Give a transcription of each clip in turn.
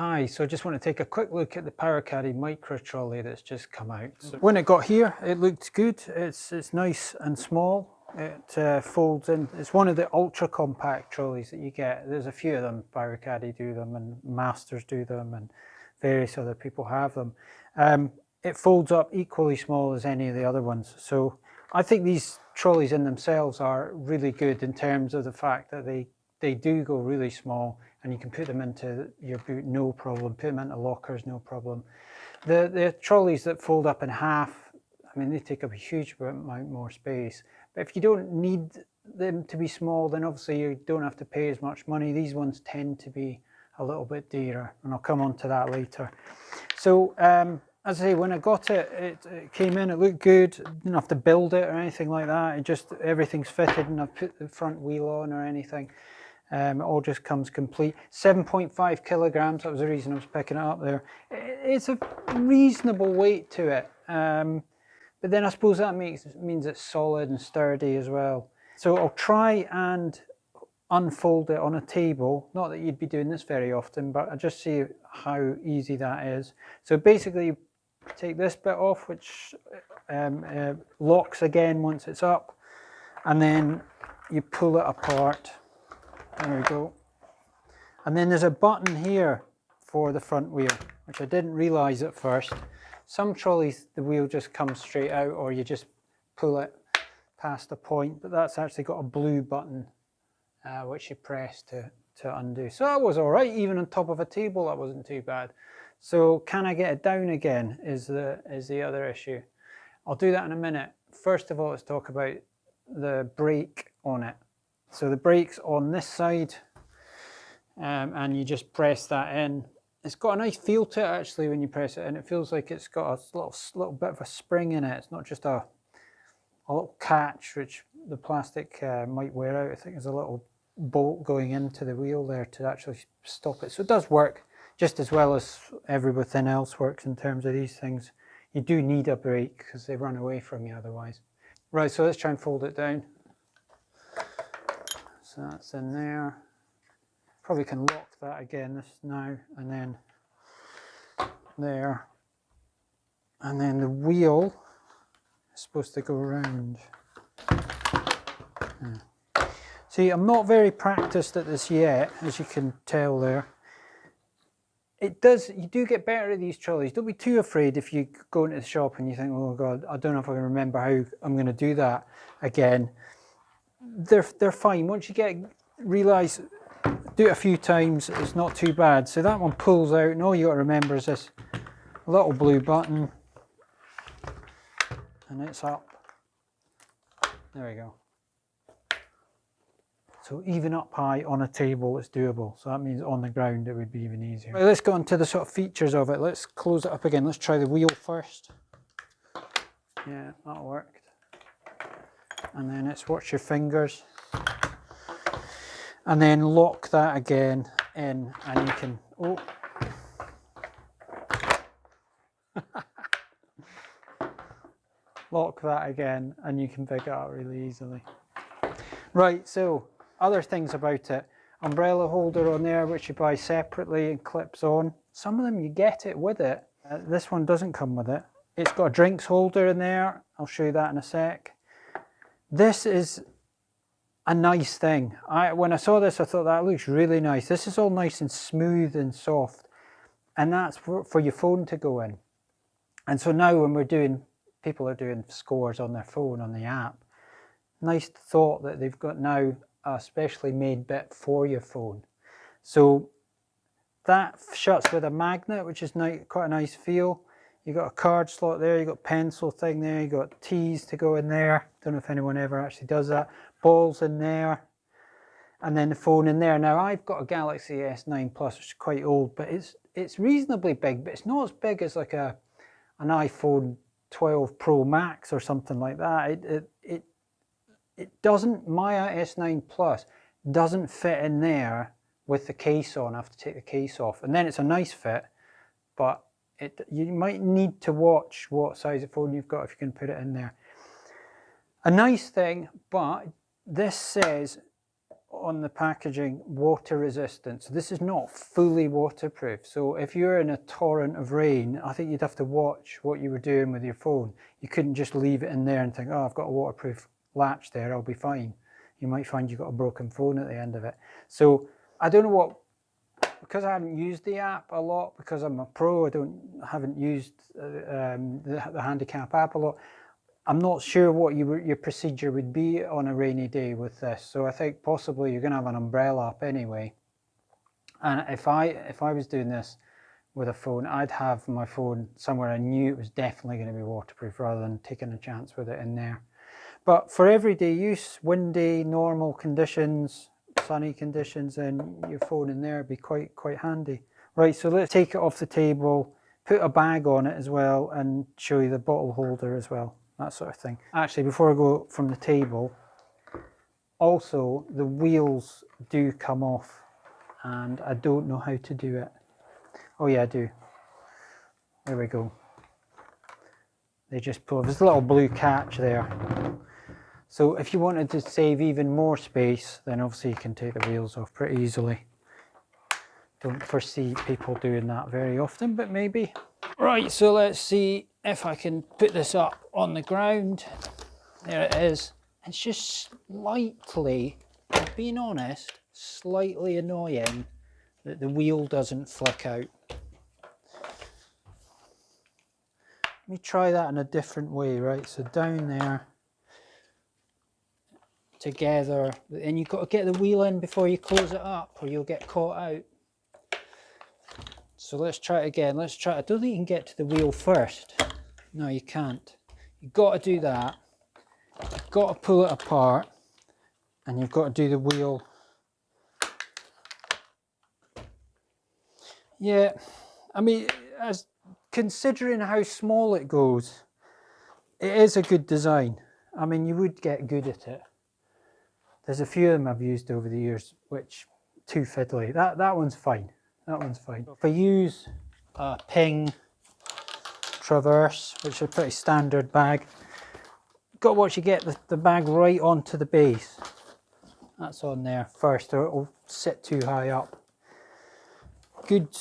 Hi, so I just want to take a quick look at the Powakaddy Micra trolley that's just come out. So when it got here, it looked good. It's nice and small. It folds in. It's one of the ultra compact trolleys that you get. There's a few of them. Powakaddy do them, and Masters do them, and various other people have them. It folds up equally small as any of the other ones. So I think these trolleys in themselves are really good in terms of the fact that they do go really small, and you can put them into your boot no problem, put them into lockers no problem. The trolleys that fold up in half, I mean, they take up a huge amount more space. But if you don't need them to be small, then obviously you don't have to pay as much money. These ones tend to be a little bit dearer, and I'll come on to that later. So as I say, when I got it, it came in, it looked good. Didn't have to build it or anything like that. It just, everything's fitted, and I've put the front wheel on or anything. It all just comes complete. 7.5 kilograms, that was the reason I was picking it up there. It's a reasonable weight to it. But then I suppose that means it's solid and sturdy as well. So I'll try and unfold it on a table. Not that you'd be doing this very often, but I'll just see how easy that is. So basically, you take this bit off, which locks again once it's up, and then you pull it apart. There we go. And then there's a button here for the front wheel, which I didn't realise at first. Some trolleys, the wheel just comes straight out, or you just pull it past a point, but that's actually got a blue button which you press to undo. So that was all right, even on top of a table, that wasn't too bad. So can I get it down again is the other issue. I'll do that in a minute. First of all, let's talk about the brake on it. So the brake's on this side, and you just press that in. It's got a nice feel to it actually when you press it in. It feels like it's got a little bit of a spring in it. It's not just a little catch, which the plastic might wear out. I think there's a little bolt going into the wheel there to actually stop it. So it does work just as well as everything else works in terms of these things. You do need a brake because they run away from you otherwise. Right, so let's try and fold it down. So that's in there. Probably can lock that again this now, and then there. And then the wheel is supposed to go around. Yeah. See, I'm not very practiced at this yet, as you can tell there. You do get better at these trolleys. Don't be too afraid if you go into the shop and you think, oh God, I don't know if I can remember how I'm going to do that again. They're fine. Once you realise, do it a few times, it's not too bad. So that one pulls out, and all you got to remember is this little blue button, and it's up. There we go. So even up high on a table, it's doable. So that means on the ground, it would be even easier. Right, let's go on to the sort of features of it. Let's close it up again. Let's try the wheel first. Yeah, that worked. And then it's watch your fingers, and then lock that again in, and you can lock that again, and you can pick it up really easily. Right, so other things about it: umbrella holder on there, which you buy separately and clips on. Some of them you get it with it. This one doesn't come with it. It's got a drinks holder in there. I'll show you that in a sec. This is a nice thing. When I saw this, I thought that looks really nice. This is all nice and smooth and soft, and that's for your phone to go in. And so now when people are doing scores on their phone, on the app, nice thought that they've got now a specially made bit for your phone. So that shuts with a magnet, which is quite a nice feel. You've got a card slot there, you've got pencil thing there, you've got teas to go in there. Don't know if anyone ever actually does that. Balls in there, and then the phone in there. Now I've got a Galaxy S9 Plus, which is quite old, but it's reasonably big, but it's not as big as like an iPhone 12 Pro Max or something like that. It doesn't, my S9 Plus doesn't fit in there with the case on. I have to take the case off, and then it's a nice fit, but you might need to watch what size of phone you've got if you can put it in there. A nice thing, but this says on the packaging, water resistant. So this is not fully waterproof. So if you're in a torrent of rain, I think you'd have to watch what you were doing with your phone. You couldn't just leave it in there and think, oh, I've got a waterproof latch there, I'll be fine. You might find you've got a broken phone at the end of it. So I don't know what, because I haven't used the app a lot, because I'm a pro, I haven't used the handicap app a lot. I'm not sure what your procedure would be on a rainy day with this. So I think possibly you're going to have an umbrella up anyway. And if I was doing this with a phone, I'd have my phone somewhere I knew it was definitely going to be waterproof rather than taking a chance with it in there. But for everyday use, windy, normal conditions, sunny conditions, then your phone in there would be quite handy. Right, so let's take it off the table, put a bag on it as well, and show you the bottle holder as well. That sort of thing. Actually, before I go from the table, also the wheels do come off, and I don't know how to do it. Oh yeah, I do. There we go. They just pull. There's a little blue catch there. So if you wanted to save even more space, then obviously you can take the wheels off pretty easily. Don't foresee people doing that very often, but maybe. Right, so let's see if I can put this up on the ground. There it is. It's just slightly, being honest, slightly annoying that the wheel doesn't flick out. Let me try that in a different way, right? So down there, together, and you've got to get the wheel in before you close it up or you'll get caught out. So let's try it again. Let's try. I don't think you can get to the wheel first. No, you can't. You've got to do that. You've got to pull it apart, and you've got to do the wheel. Yeah, I mean, as considering how small it goes, it is a good design. I mean, you would get good at it. There's a few of them I've used over the years, which too fiddly. That one's fine. That one's fine. If I use a Ping Traverse, which is a pretty standard bag, got to watch you get the bag right onto the base. That's on there first, or it'll sit too high up. Good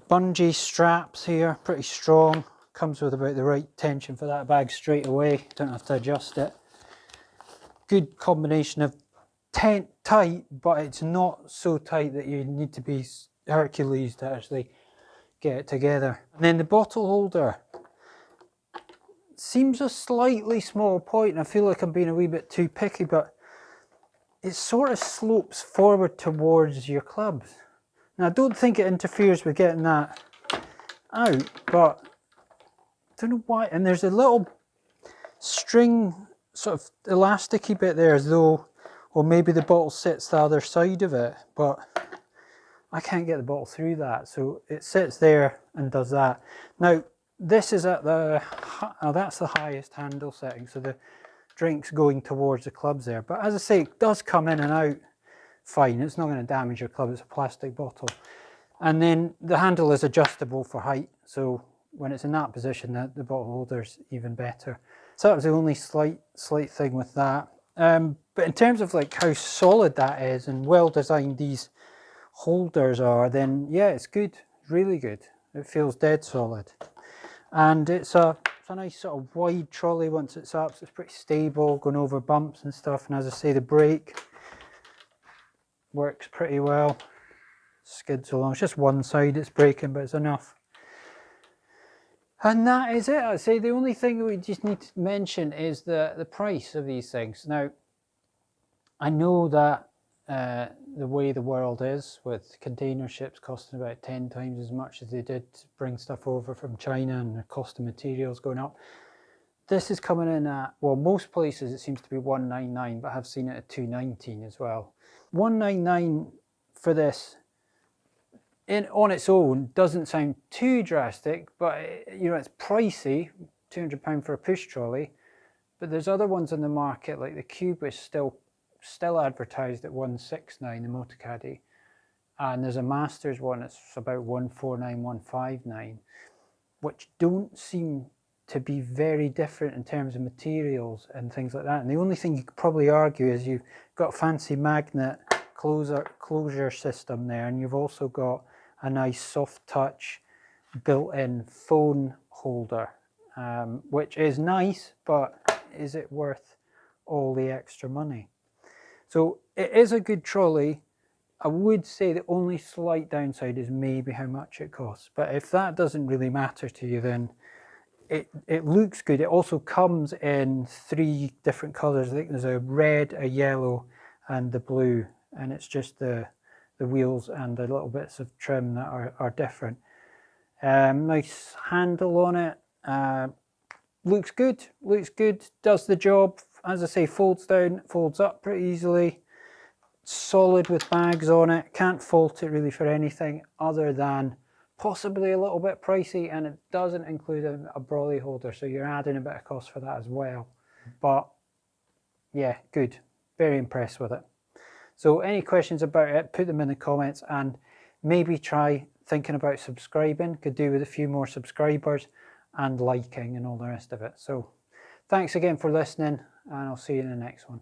bungee straps here, pretty strong. Comes with about the right tension for that bag straight away. Don't have to adjust it. Good combination of tight, but it's not so tight that you need to be Hercules to actually get it together. And then the bottle holder seems a slightly small point, and I feel like I'm being a wee bit too picky, but it sort of slopes forward towards your clubs. Now I don't think it interferes with getting that out, but I don't know why. And there's a little string sort of elasticy bit there, as though, or maybe the bottle sits the other side of it, but I can't get the bottle through that, so it sits there and does that. Now this is at the, oh, that's the highest handle setting, so the drink's going towards the clubs there. But as I say, it does come in and out fine. It's not going to damage your club. It's a plastic bottle. And then the handle is adjustable for height, so when it's in that position, the bottle holder's even better. So that was the only slight thing with that. But in terms of like how solid that is and well designed these holders are, then yeah, it's good, really good. It feels dead solid. And it's a nice sort of wide trolley once it's up, so it's pretty stable, going over bumps and stuff. And as I say, the brake works pretty well. Skids along. It's just one side it's braking, but it's enough. And that is it. I'd say the only thing we just need to mention is the price of these things. Now, I know that the way the world is, with container ships costing about 10 times as much as they did to bring stuff over from China, and the cost of materials going up. This is coming in at, well, most places it seems to be $199, but I've seen it at $219 as well. $199 for this on its own doesn't sound too drastic, but you know, it's pricey, £200 for a push trolley. But there's other ones in the market, like the Cube is still advertised at $169, the Powakaddy, and there's a Masters one that's about $149, $159, which don't seem to be very different in terms of materials and things like that. And the only thing you could probably argue is you've got a fancy magnet closure system there, and you've also got a nice soft touch built-in phone holder, which is nice, but is it worth all the extra money? So it is a good trolley. I would say the only slight downside is maybe how much it costs, but if that doesn't really matter to you, then it looks good. It also comes in 3 different colours. I think there's a red, a yellow, and the blue, and it's just the wheels and the little bits of trim that are different. Nice handle on it. Looks good, does the job. As I say, folds down, folds up pretty easily. Solid with bags on it. Can't fault it really for anything other than possibly a little bit pricey, and it doesn't include a brolly holder, so you're adding a bit of cost for that as well. But yeah, good. Very impressed with it. So any questions about it, put them in the comments, and maybe try thinking about subscribing. Could do with a few more subscribers and liking and all the rest of it. So thanks again for listening, and I'll see you in the next one.